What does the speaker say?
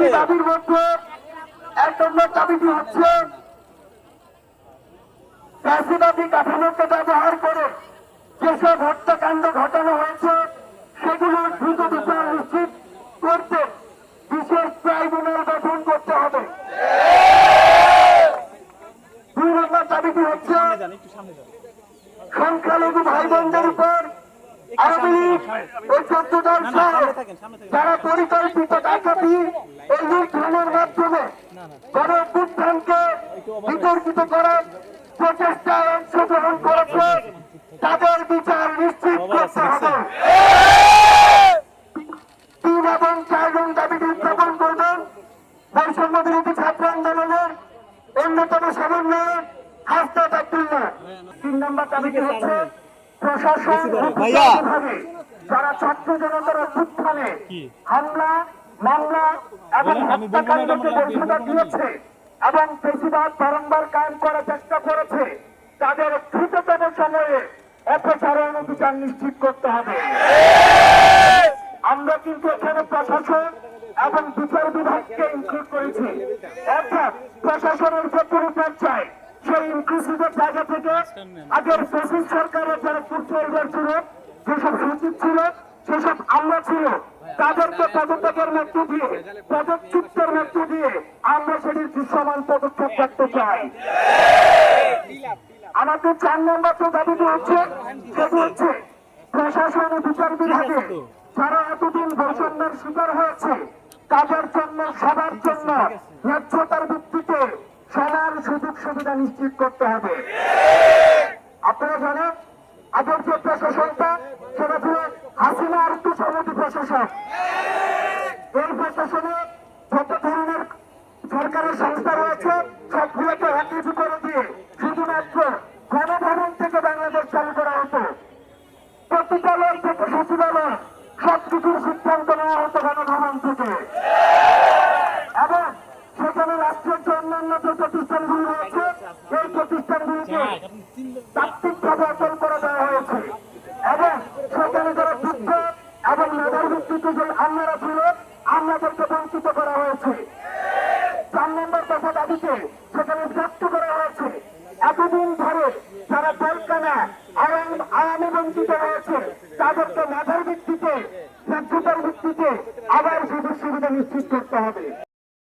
চারটি দাবির মধ্যে 1 নম্বর দাবিটি হচ্ছে ফ্যাসিবাদী কাঠামোকে ব্যবহার করে যেসব হত্যাকাণ্ড ঘটানো হয়েছে সেগুলোর দ্রুত বিচার নিশ্চিত করতে বিশেষ ট্রাইব্যুনাল গঠন করতে হবে। 2 নম্বর দাবিটি হচ্ছে সংখ্যালঘু ভাই বোনদের উপর আওয়ামী লীগ ও 14 দল সহ যারা পরিকল্পিত ডাকাতি ও লুণ্ঠনের মাধ্যমে গণ অভ্যুত্থানকে বিতর্কিত করার প্রচেষ্টায় অংশগ্রহণ করেছে তাদের বিচার নিশ্চিত করতে হবে। 3 এবং 4 নং দাবিটি উত্থাপন করবেন বৈষম্য বিরোধী ছাত্র আন্দোলনের অন্যতম সমন্বয়ক হাসনাত আব্দুল্লাহ। 3 নম্বর দাবিটি হচ্ছে প্রশাসন বিভাগে যারা ছাত্র জনতার অভ্যুত্থানে হামলা মামলা এবং হত্যাকাণ্ডকে বৈধতা দিয়েছে এবং ফ্যাসিবাদ বারংবার কায়েম করার চেষ্টা করেছে তাদের দ্রুততম সময়ে অপসারণ বিচার নিশ্চিত করতে হবে। আমরা কিন্তু এখানে প্রশাসন এবং বিচার বিভাগকে ইনক্লুড করেছি, অর্থাৎ প্রশাসনের যে পরিচর্যায় সেই ইনক্লুসিভের জায়গা থেকে আগের ফ্যাসিস্ট সরকারের যারা পূর্ববর্তী ছিল, যেসব সচিব ছিল, সেসব আমরা ছিল, তাদেরকে পদত্যাগের মধ্য দিয়ে পদচ্যুতের মধ্য দিয়ে আমরা সেটির দৃশ্যমান পদক্ষেপ করতে চাই। আমাদের 4 নম্বর যে দাবিটি হচ্ছে সেটি হচ্ছে প্রশাসন ও বিচার বিভাগে যারা এতদিন বৈষম্যের শিকার হয়েছে তাদের জন্য সবার জন্য ন্যায্যতার ভিত্তিতে সমান সুযোগ সুবিধা নিশ্চিত করতে হবে। আপনারা জানেন আগের যে প্রশাসনটা সেটা ছিল হাসিনা আর তুষামতি প্রশাসন। এই প্রশাসনে যত ধরনের সরকারের সংস্থা রয়েছে সবগুলোকে একত্রিত করে দিয়ে শুধুমাত্র গণভবন থেকে বাংলাদেশ চালু করা হতো, প্রতিকালয় থেকে সচিবালয় সবকিছুর সিদ্ধান্ত নেওয়া হতো গণভবন থেকে, এবং সেখানে রাষ্ট্রের যে অন্যান্য যে প্রতিষ্ঠানগুলি রয়েছে এই প্রতিষ্ঠানগুলিকে তাত্ত্বিকভাবে অচল করে দেওয়া হয়েছে এবং সেখানে যারা যুদ্ধ এবং মেধার ভিত্তিতে যে আমলারা ছিল আমলাদেরকে বঞ্চিত করা হয়েছে। 4 নম্বর দফা দাবিতে সেখানে ব্যক্ত করা হয়েছে এতদিন ধরে যারা জেলখানা আওয়ামী বঞ্চিত হয়েছে তাদেরকে মেধার ভিত্তিতে ন্যায্যতার ভিত্তিতে আবার সুযোগ সুবিধা নিশ্চিত করতে হবে।